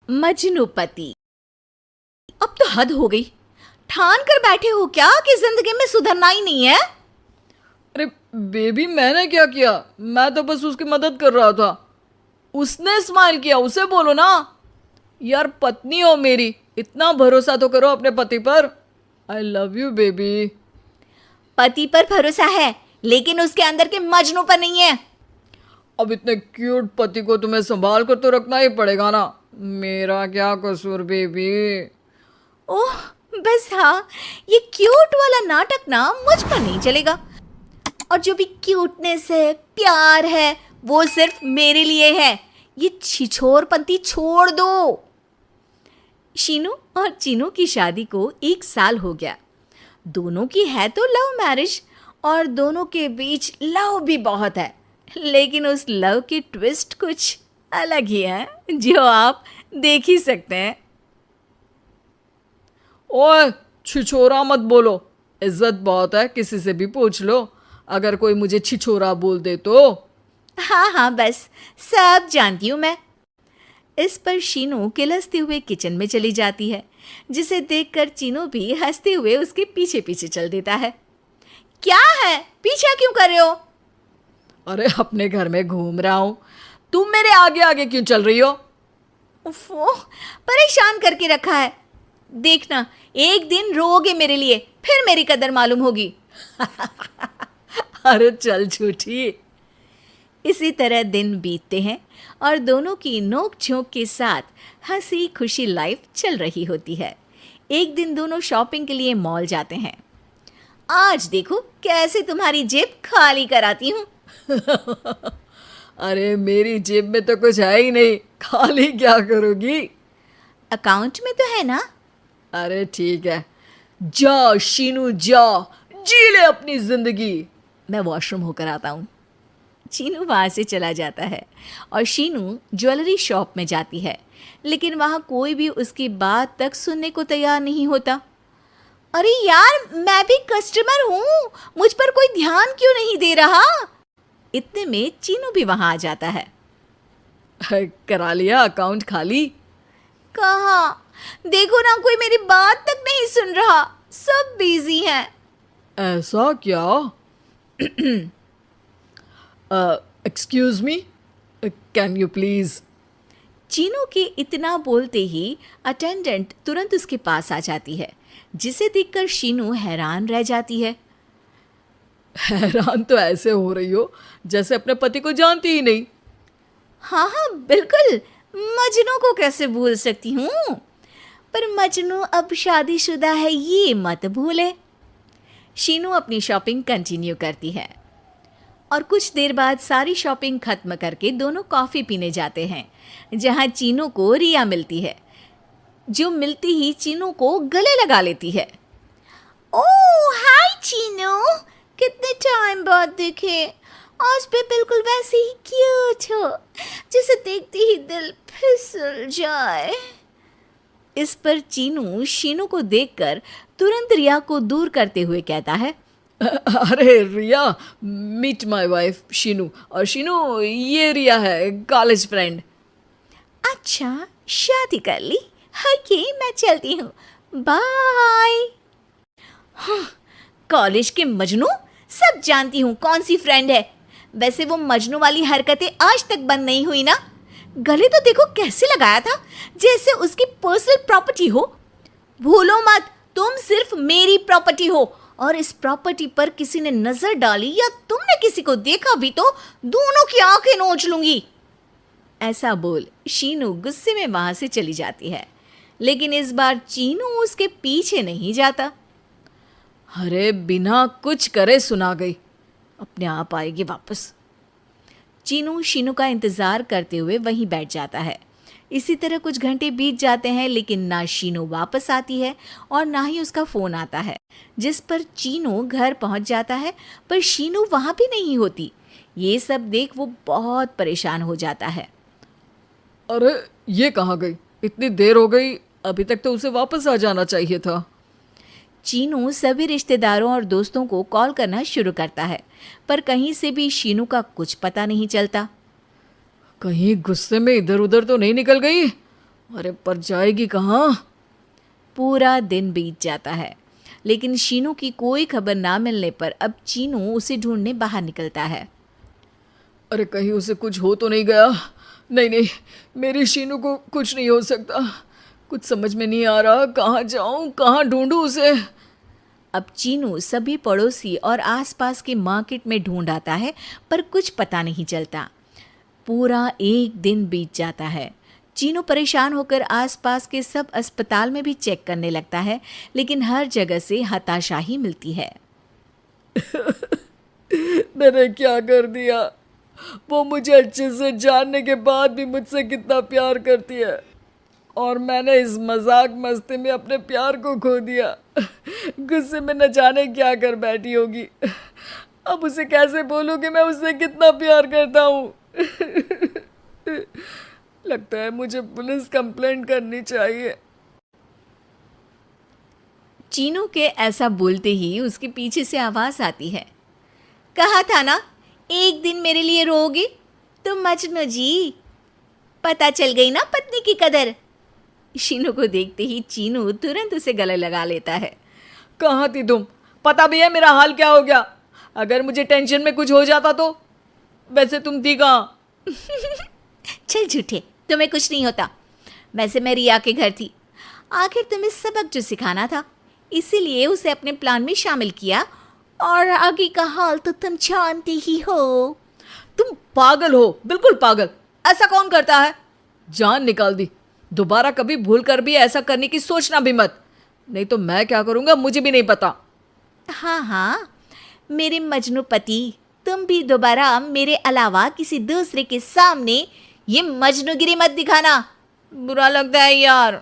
मजनूपति। अब तो हद हो गई। ठान कर बैठे हो क्या कि जिंदगी में सुधरना ही नहीं है? अरे बेबी, मैंने क्या किया? मैं तो बस उसकी मदद कर रहा था। उसने स्माइल किया, उसे बोलो ना। यार, पत्नी हो मेरी, इतना भरोसा तो करो अपने पति पर। I love you baby. पति पर भरोसा है लेकिन उसके अंदर के मजनू पर नहीं है। अब इतने क्यूट पति को तुम्हें संभाल कर तो रखना ही पड़ेगा ना। मेरा क्या कसूर बेबी? ओह बस हाँ, ये क्यूट वाला नाटक ना मुझ पर नहीं चलेगा। और जो भी क्यूटनेस है, प्यार है, वो सिर्फ मेरे लिए है। ये छिछोरपंती छोड़ दो। शीनू और चीनू की शादी को 1 साल हो गया। दोनों की है तो लव मैरिज और दोनों के बीच लव भी बहुत है, लेकिन उस लव की ट्विस्ट कुछ अलग ही है जो आप देख ही सकते हैं। ओए, छिछोरा मत बोलो। इज्जत बहुत है, किसी से भी पूछ लो। अगर कोई मुझे छिछोरा बोल दे तो। हाँ हाँ, बस सब जानती हूँ मैं। इस पर शीनू किलसते हुए किचन में चली जाती है, जिसे देखकर चीनू भी हंसते हुए उसके पीछे पीछे चल देता है। क्या है, पीछा क्यों कर रहे हो? अरे अपने घर में घूम रहा हूं, तुम मेरे आगे आगे क्यों चल रही हो? उफ़ो, परेशान करके रखा है। देखना, एक दिन रोओगे मेरे लिए, फिर मेरी कदर मालूम होगी। अरे चल झूठी। इसी तरह दिन बीतते हैं और दोनों की नोक झोंक के साथ हंसी खुशी लाइफ चल रही होती है। एक दिन दोनों शॉपिंग के लिए मॉल जाते हैं। आज देखो कैसे तुम्हारी जेब खाली कराती हूँ। अरे मेरी जेब में तो कुछ है ही नहीं, खाली क्या करोगी? अकाउंट में तो है ना? अरे ठीक है, जा शीनू जा, जी ले अपनी जिंदगी। मैं वॉशरूम होकर आता हूँ। चीनू वहाँ से चला जाता है और शीनू ज्वेलरी शॉप में जाती है, लेकिन वहाँ कोई भी उसकी बात तक सुनने को तैयार नहीं होता। अरे यार, मैं भी कस्टमर हूँ, मुझ पर कोई ध्यान क्यों नहीं दे रहा? इतने में चीनू भी वहाँ आ जाता है। करा लिया अकाउंट खाली? कहाँ? देखो ना, कोई मेरी बात तक नहीं सुन रहा, सब बिजी हैं। ऐसा क्या? Excuse me, can you please? Chinu के इतना बोलते ही अटेंडेंट तुरंत उसके पास आ जाती है, जिसे देखकर शीनू हैरान रह जाती है। हैरान तो ऐसे हो रही हो जैसे अपने पति को जानती ही नहीं। हाँ हाँ बिल्कुल, मजनू को कैसे भूल सकती हूँ, पर मजनू अब शादीशुदा है ये मत भूले। शीनू अपनी शॉपिंग कंटिन्यू करती है और कुछ देर बाद सारी शॉपिंग खत्म करके दोनों कॉफ़ी पीने जाते हैं, जहाँ चीनू को रिया मिलती है, जो मिलती ही चीनू को गले लगा लेती है। ओह हाय चीनू, कितने टाइम बाद दिखे। आज भी बिल्कुल वैसे ही क्यूट हो, जिसे देखते ही दिल फिसल जाए। इस पर चीनू शीनू को देखकर तुरंत रिया को दूर करते हुए कहता है, अरे रिया, मीट माय वाइफ शीनू। और शीनू, ये रिया है, कॉलेज फ्रेंड। अच्छा शादी कर ली? ओके मैं चलती हूँ, बाय। कॉलेज के मजनू, सब जानती हूँ कौन सी फ्रेंड है। वैसे वो मजनू वाली हरकतें आज तक बंद नहीं हुई ना। गले तो देखो कैसे लगाया था, जैसे उसकी पर्सनल प्रॉपर्टी हो। भूलो मत, तुम सिर्फ मेरी प्रॉपर्टी हो, और इस प्रॉपर्टी पर किसी ने नजर डाली या तुमने किसी को देखा भी तो दोनों की आंखें नोच लूंगी। ऐसा बोल शीनू गुस्से में वहां से चली जाती है, लेकिन इस बार चीनू उसके पीछे नहीं जाता। अरे बिना कुछ करे सुना गई, अपने आप आएगी वापस। चीनू शीनू का इंतजार करते हुए वहीं बैठ जाता है। इसी तरह कुछ घंटे बीत जाते हैं, लेकिन ना शीनू वापस आती है और ना ही उसका फ़ोन आता है, जिस पर चीनू घर पहुंच जाता है, पर शीनू वहां भी नहीं होती। ये सब देख वो बहुत परेशान हो जाता है। अरे ये कहाँ गई? इतनी देर हो गई, अभी तक तो उसे वापस आ जाना चाहिए था। चीनू सभी रिश्तेदारों और दोस्तों को कॉल करना शुरू करता है, पर कहीं से भी शीनू का कुछ पता नहीं चलता। कहीं गुस्से में इधर उधर तो नहीं निकल गई? अरे पर जाएगी कहाँ? पूरा दिन बीत जाता है, लेकिन शीनू की कोई खबर ना मिलने पर अब चीनू उसे ढूंढने बाहर निकलता है। अरे कहीं उसे कुछ हो तो नहीं गया? नहीं नहीं, मेरी शीनू को कुछ नहीं हो सकता। कुछ समझ में नहीं आ रहा, कहाँ जाऊँ, कहाँ ढूंढूं उसे। अब चीनू सभी पड़ोसी और आसपास के मार्केट में ढूंढ आता है, पर कुछ पता नहीं चलता। पूरा एक दिन बीत जाता है। चीनू परेशान होकर आसपास के सब अस्पताल में भी चेक करने लगता है, लेकिन हर जगह से हताशा ही मिलती है। मैंने क्या कर दिया? वो मुझे अच्छे से जानने के बाद भी मुझसे कितना प्यार करती है, और मैंने इस मजाक मस्ती में अपने प्यार को खो दिया। गुस्से में न जाने क्या कर बैठी होगी। अब उसे कैसे बोलूं कि मैं उससे कितना प्यार करता हूँ। लगता है मुझे पुलिस कंप्लेंट करनी चाहिए। चीनू के ऐसा बोलते ही उसके पीछे से आवाज आती है। कहा था ना, एक दिन मेरे लिए रोओगी तुम मजनू जी। पता चल गई ना पत्नी की कदर। शीनू को देखते ही चीनू तुरंत उसे गले लगा लेता है। कहाँ थी तुम? पता भी है मेरा हाल क्या हो गया? अगर मुझे टेंशन में कुछ हो जाता तो? वैसे तुम थी कहाँ? चल झूठे, तुम्हें कुछ नहीं होता। वैसे मैं रिया के घर थी। आखिर तुम्हें सबक जो सिखाना था, इसीलिए उसे अपने प्लान में शामिल किया, और आगे का हाल तो तुम जानते ही हो। तुम पागल हो, बिल्कुल पागल। ऐसा कौन करता है? जान निकाल दी। दोबारा कभी भूल कर भी ऐसा करने की सोचना भी मत, नहीं तो मैं क्या करूंगा मुझे भी नहीं पता। हाँ हाँ, मेरे मजनू पति, तुम भी दोबारा मेरे अलावा किसी दूसरे के सामने ये मजनूगिरी मत दिखाना। बुरा लगता है यार।